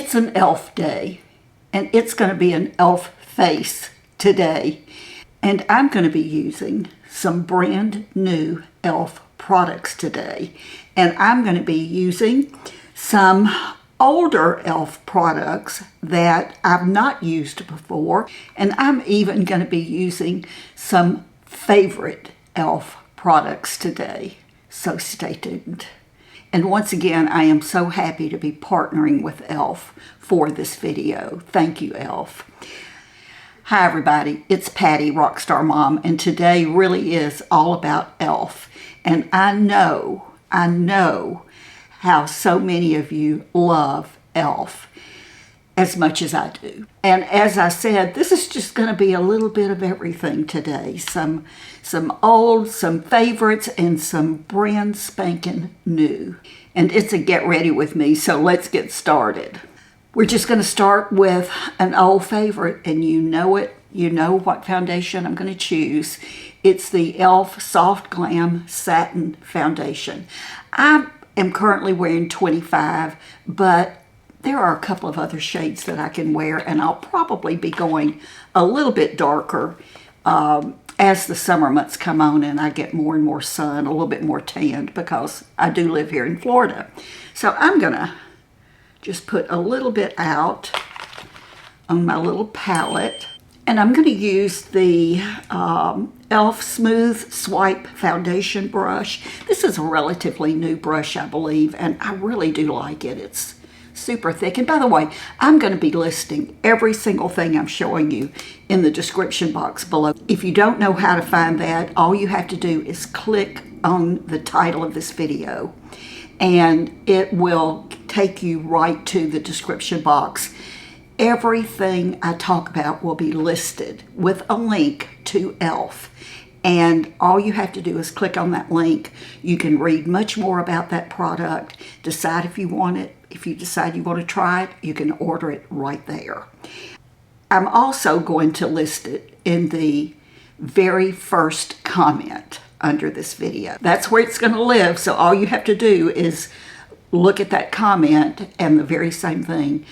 It's an e.L.F. day, and it's going to be an e.L.F. face today. And I'm going to be using some brand new e.L.F. products today. And I'm going to be using some older e.L.F. products that I've not used before. And I'm even going to be using some favorite e.L.F. products today. So stay tuned. And once again, I am so happy to be partnering with e.L.F. for this video. Thank you, e.L.F. Hi everybody, it's Patti, Rockstar Mom, and today really is all about e.L.F. And I know how so many of you love e.L.F. as much as I do. And as I said, this is just going to be a little bit of everything today. Some old, some favorites, and some brand spanking new. And it's a get ready with me, so let's get started. We're just going to start with an old favorite, and you know it. You know what foundation I'm going to choose. It's the e.L.F. Soft Glam Satin Foundation. I am currently wearing 25, but there are a couple of other shades that I can wear, and I'll probably be going a little bit darker as the summer months come on and I get more and more sun, a little bit more tanned, because I do live here in Florida. So I'm going to just put a little bit out on my little palette. And I'm going to use the e.L.F. Smooth Swipe Foundation brush. This is a relatively new brush, I believe, and I really do like it. It's super thick. And by the way, I'm going to be listing every single thing I'm showing you in the description box below. If you don't know how to find that, all you have to do is click on the title of this video, and it will take you right to the description box. Everything I talk about will be listed with a link to e.L.F. And all you have to do is click on that link. You can read much more about that product, decide if you want it. If you decide you want to try it, you can order it right there. I'm also going to list it in the very first comment under this video. That's where it's going to live, so all you have to do is look at that comment and the very same thing.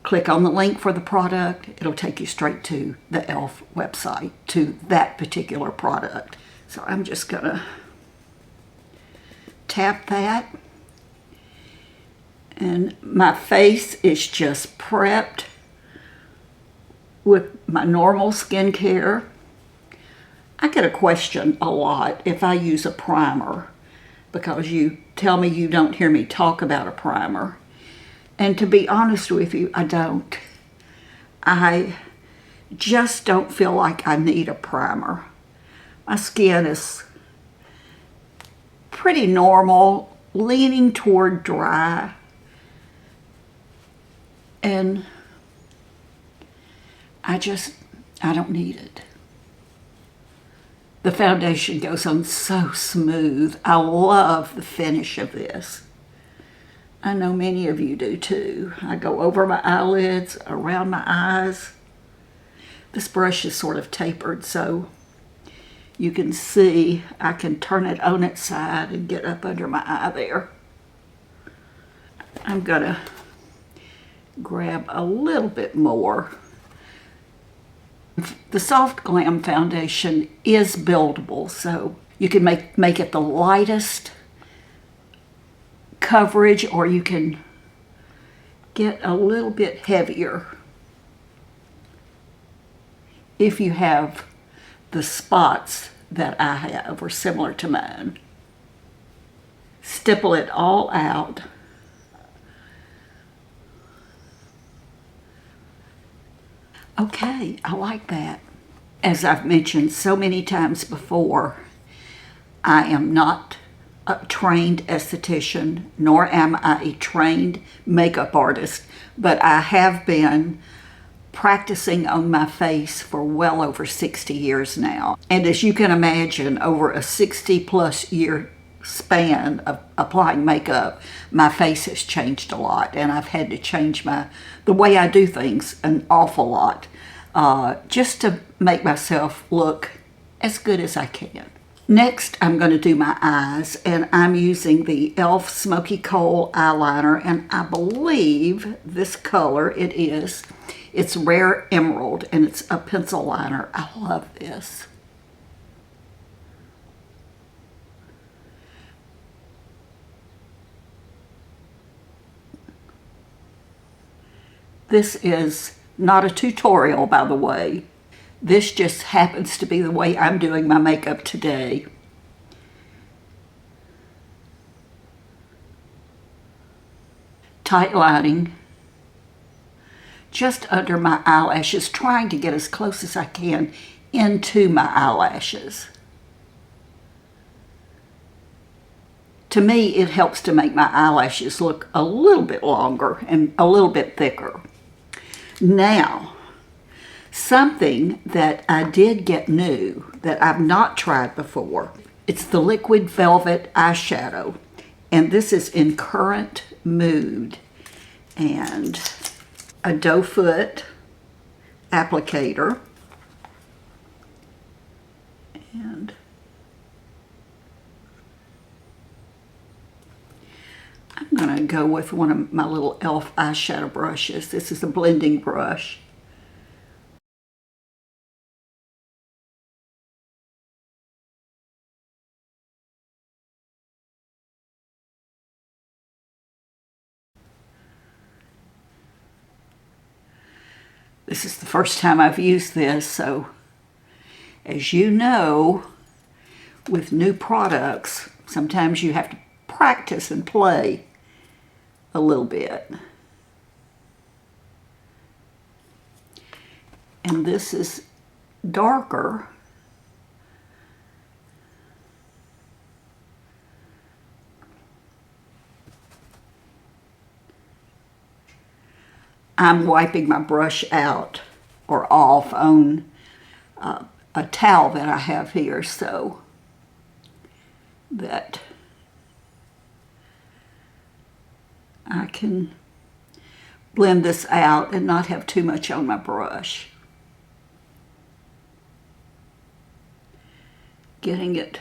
Click on the link for the product. It'll take you straight to the e.L.F. website, to that particular product. So I'm just going to tap that. And my face is just prepped with my normal skincare. I get a question a lot if I use a primer, because you tell me you don't hear me talk about a primer. And to be honest with you, I don't. I just don't feel like I need a primer. My skin is pretty normal, leaning toward dry. And I don't need it. The foundation goes on so smooth. I love the finish of this. I know many of you do too. I go over my eyelids, around my eyes. This brush is sort of tapered, so you can see I can turn it on its side and get up under my eye there. I'm gonna grab a little bit more. The Soft Glam Foundation is buildable, so you can make it the lightest coverage, or you can get a little bit heavier if you have the spots that I have or similar to mine. Stipple it all out. Okay, I like that. As I've mentioned so many times before, I am not a trained esthetician, nor am I a trained makeup artist, but I have been practicing on my face for well over 60 years now. And as you can imagine, over a 60+ year span of applying makeup, my face has changed a lot, and I've had to change the way I do things an awful lot, just to make myself look as good as I can. Next, I'm going to do my eyes, and I'm using the E.L.F. Smoky Coal eyeliner, and I believe this color it is. It's Rare Emerald, and it's a pencil liner. I love this. This is not a tutorial, by the way. This just happens to be the way I'm doing my makeup today. Tight lining just under my eyelashes, trying to get as close as I can into my eyelashes. To me, it helps to make my eyelashes look a little bit longer and a little bit thicker. Now, something that I did get new that I've not tried before, it's the Liquid Velvet Eyeshadow. And this is in Current Mood. And a doe foot applicator. And I'm going to go with one of my little E.L.F. eyeshadow brushes. This is a blending brush. This is the first time I've used this, so as you know, with new products, sometimes you have to practice and play a little bit. And this is darker. I'm wiping my brush out or off on a towel that I have here so that I can blend this out and not have too much on my brush. Getting it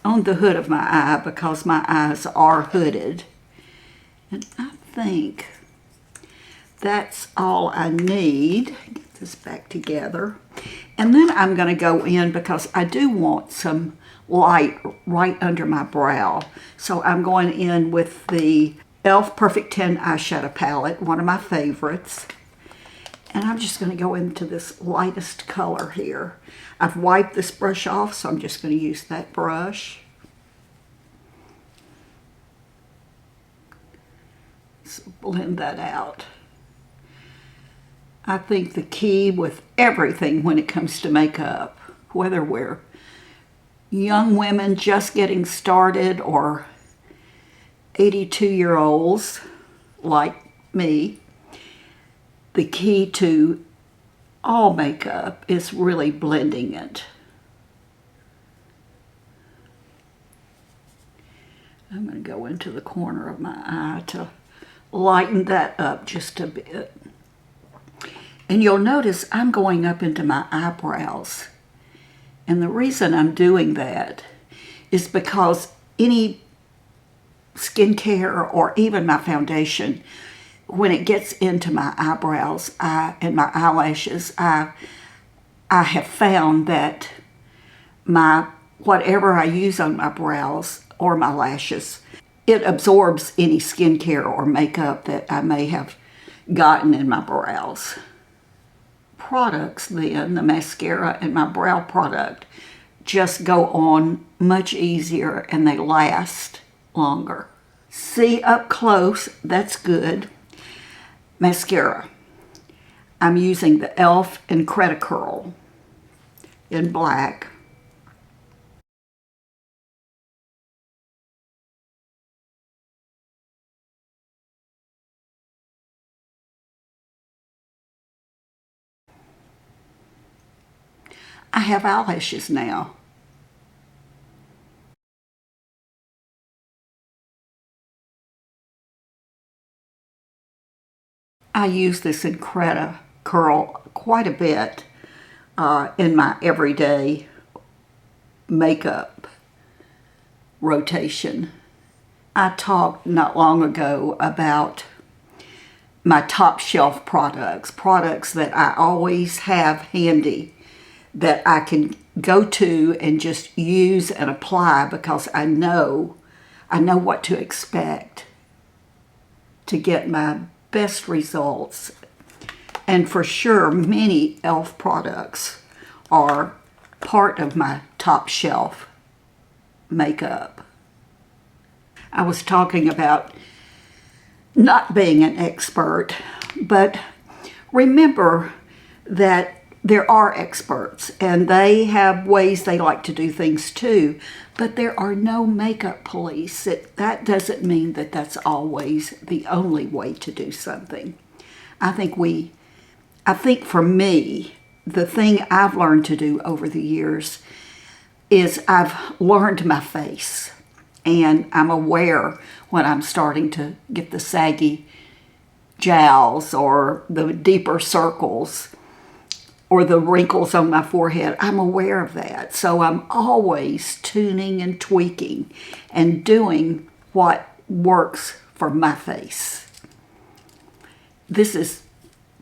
on the hood of my eye because my eyes are hooded. And I think that's all I need. Get this back together. And then I'm going to go in because I do want some light right under my brow. So I'm going in with the E.L.F. Perfect 10 eyeshadow palette, one of my favorites. And I'm just going to go into this lightest color here. I've wiped this brush off, so I'm just going to use that brush. So blend that out. I think the key with everything when it comes to makeup, whether we're young women just getting started or 82-year-olds like me, the key to all makeup is really blending it. I'm going to go into the corner of my eye to lighten that up just a bit. And you'll notice I'm going up into my eyebrows. And the reason I'm doing that is because any skincare or even my foundation, when it gets into my eyebrows and my eyelashes, I have found that whatever I use on my brows or my lashes, it absorbs any skincare or makeup that I may have gotten in my brows. Products then, the mascara and my brow product, just go on much easier and they last longer. See up close, that's good. Mascara. I'm using the E.L.F. Incredicurl in black. I have eyelashes now. I use this Incredicurl quite a bit in my everyday makeup rotation. I talked not long ago about my top shelf products that I always have handy, that I can go to and just use and apply because I know what to expect to get my best results. And for sure, many E.L.F. products are part of my top shelf makeup. I was talking about not being an expert, but remember that there are experts and they have ways they like to do things too, but there are no makeup police. That doesn't mean that that's always the only way to do something. I think for me, the thing I've learned to do over the years is I've learned my face, and I'm aware when I'm starting to get the saggy jowls or the deeper circles or the wrinkles on my forehead. I'm aware of that. So I'm always tuning and tweaking and doing what works for my face. This is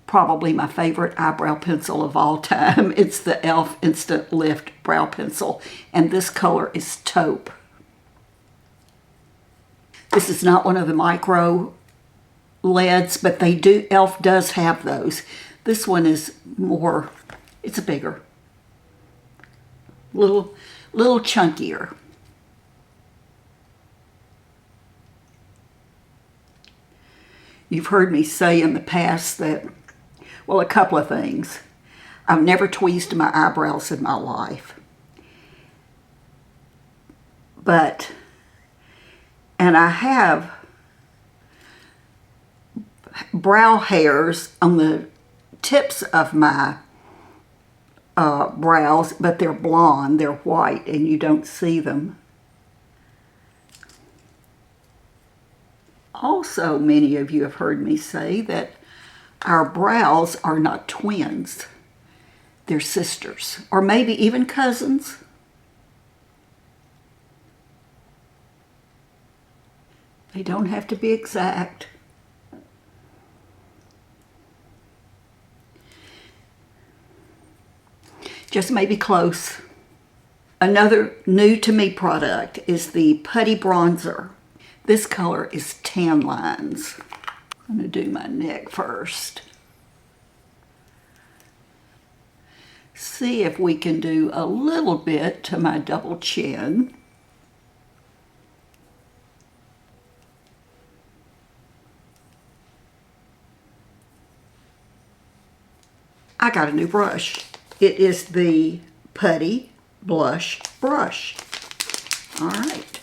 probably my favorite eyebrow pencil of all time. It's the E.L.F. Instant Lift Brow Pencil, and this color is taupe. This is not one of the micro leads, but they do. E.L.F. does have those. This one is more. It's bigger, little chunkier. You've heard me say in the past that, well, a couple of things. I've never tweezed my eyebrows in my life, and I have brow hairs on the tips of my brows, but they're blonde, they're white, and you don't see them. Also, many of you have heard me say that our brows are not twins. They're sisters, or maybe even cousins. They don't have to be exact. Just maybe close. Another new to me product is the Putty Bronzer. This color is Tan Lines. I'm going to do my neck first. See if we can do a little bit to my double chin. I got a new brush. It is the Putty Blush Brush. All right.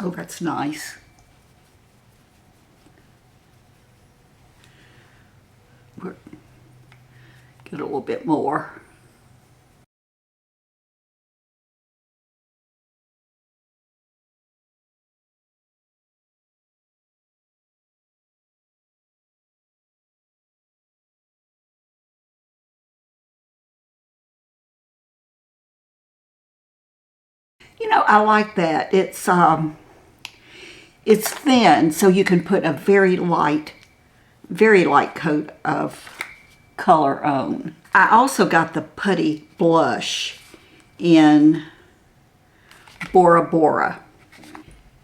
Oh, that's nice. Get a little bit more. You know, I like that. It's thin, so you can put a very light coat of color on. I also got the Putty Blush in Bora Bora.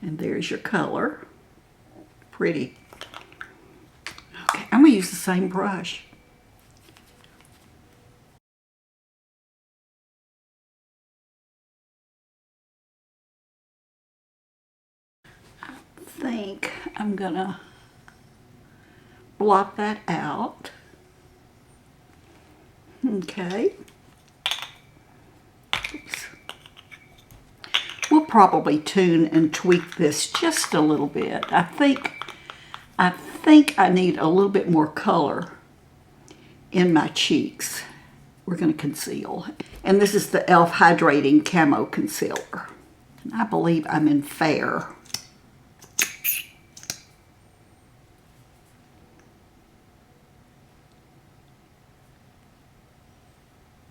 And there's your color. Pretty. Okay, I'm going to use the same brush. I think I'm going to blot that out. Okay. Oops. We'll probably tune and tweak this just a little bit. I think I need a little bit more color in my cheeks. We're going to conceal. And this is the E.L.F. Hydrating Camo Concealer. And I believe I'm in Fair.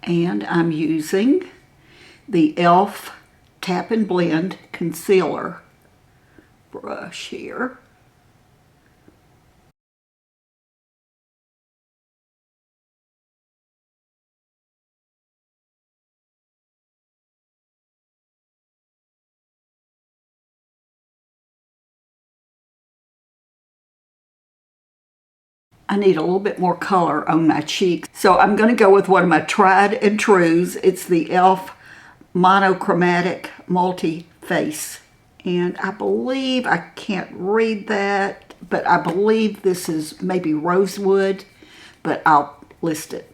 And I'm using the E.L.F. Tap and Blend Concealer brush here. I need a little bit more color on my cheeks. So I'm going to go with one of my tried and trues. It's the E.L.F. Monochromatic Multi-Face. And I believe, I can't read that, but I believe this is maybe rosewood, but I'll list it.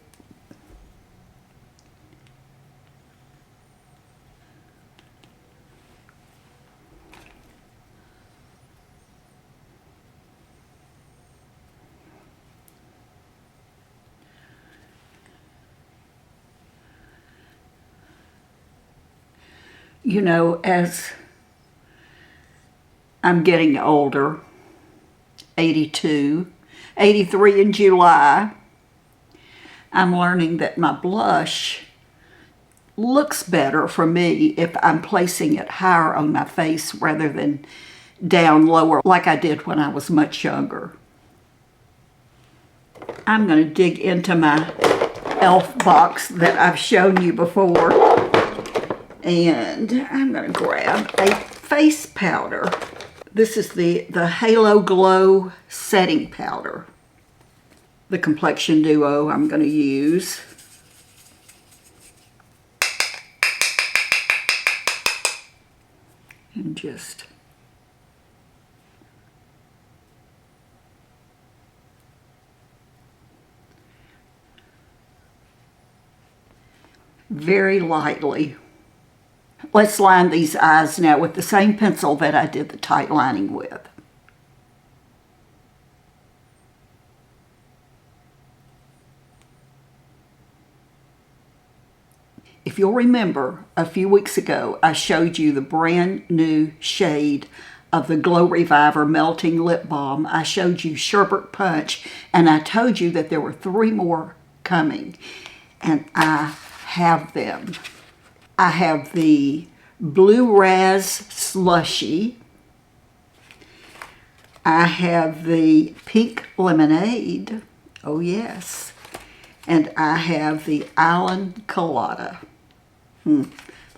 You know, as I'm getting older, 82, 83 in July, I'm learning that my blush looks better for me if I'm placing it higher on my face rather than down lower like I did when I was much younger. I'm going to dig into my E.L.F. box that I've shown you before, and I'm going to grab a face powder. This is the Halo Glow Setting Powder. The Complexion Duo I'm going to use. And just very lightly. Let's line these eyes now with the same pencil that I did the tight lining with. If you'll remember, a few weeks ago, I showed you the brand new shade of the Glow Reviver Melting Lip Balm. I showed you Sherbet Punch, and I told you that there were 3 more coming, and I have them. I have the Blue Raz Slushy. I have the Pink Lemonade. Oh, yes. And I have the Island Colada.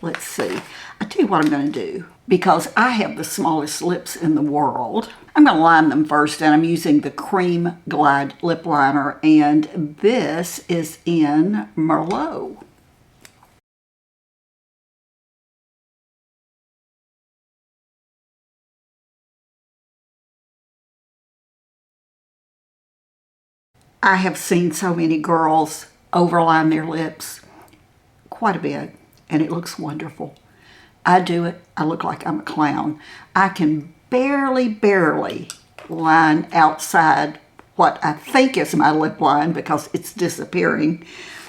Let's see. I'll tell you what I'm going to do. Because I have the smallest lips in the world, I'm going to line them first, and I'm using the Cream Glide Lip Liner, and this is in Merlot. I have seen so many girls overline their lips quite a bit, and it looks wonderful. I do it, I look like I'm a clown. I can barely line outside what I think is my lip line because it's disappearing.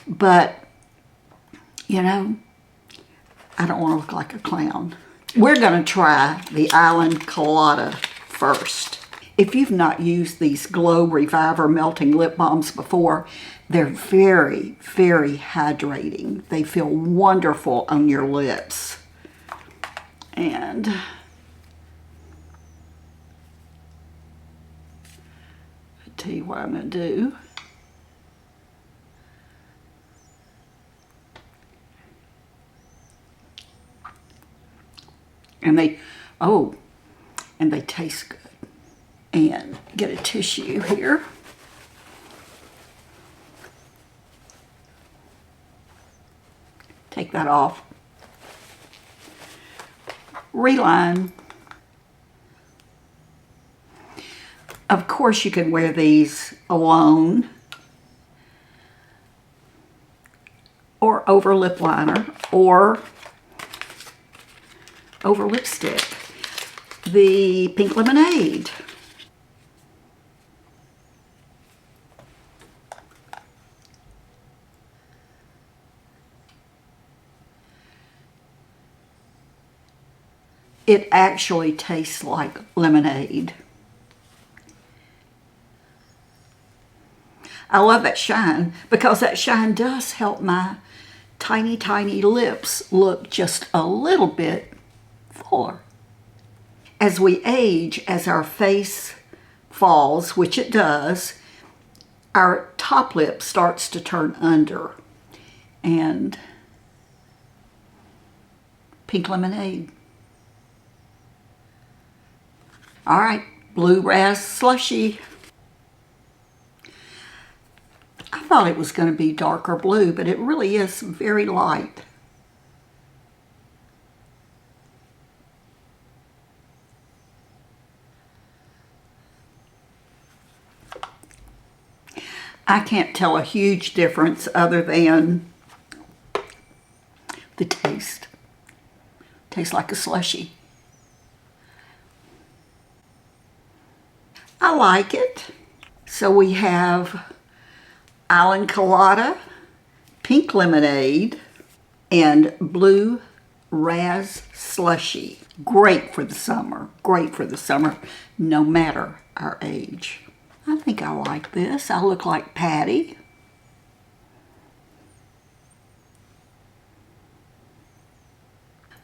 But, you know, I don't want to look like a clown. We're going to try the Island Colada first. If you've not used these Glow Reviver Melting Lip Balms before, they're very hydrating. They feel wonderful on your lips. And I'll tell you what I'm going to do. And they taste good. And get a tissue here. Take that off. Reline. Of course, you can wear these alone or over lip liner or over lipstick. The Pink Lemonade. It actually tastes like lemonade. I love that shine because that shine does help my tiny, tiny lips look just a little bit fuller. As we age, as our face falls, which it does, our top lip starts to turn under. And pink lemonade. All right, blue raz slushy. I thought it was going to be darker blue, but it really is very light. I can't tell a huge difference other than the taste. Tastes like a slushie. I like it. So we have Island Colada, pink lemonade, and blue raz slushy. Great for the summer. Great for the summer, no matter our age. I think I like this. I look like Patti.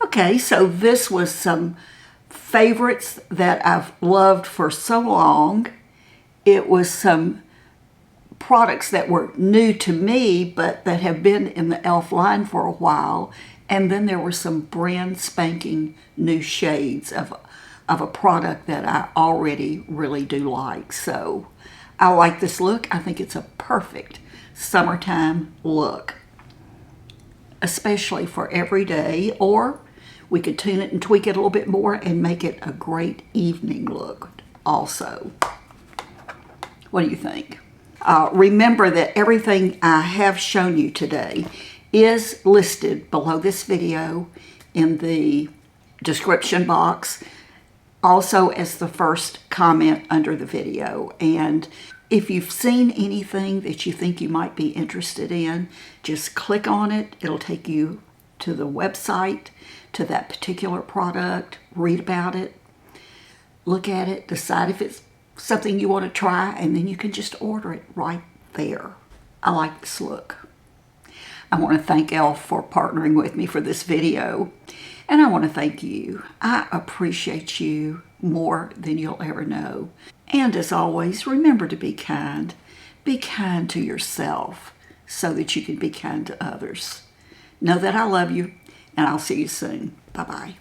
Okay, so this was some favorites that I've loved for so long. It was some products that were new to me, but that have been in the E.L.F. line for a while. And then there were some brand spanking new shades of a product that I already really do like. So I like this look. I think it's a perfect summertime look, especially for every day, or we could tune it and tweak it a little bit more and make it a great evening look also. What do you think? Remember that everything I have shown you today is listed below this video in the description box, also as the first comment under the video. And if you've seen anything that you think you might be interested in, just click on it. It'll take you to the website, to that particular product, read about it, look at it, decide if it's something you want to try, and then you can just order it right there. I like this look. I want to thank E.L.F. for partnering with me for this video, and I want to thank you. I appreciate you more than you'll ever know. And as always, remember to be kind. Be kind to yourself so that you can be kind to others. Know that I love you, and I'll see you soon. Bye-bye.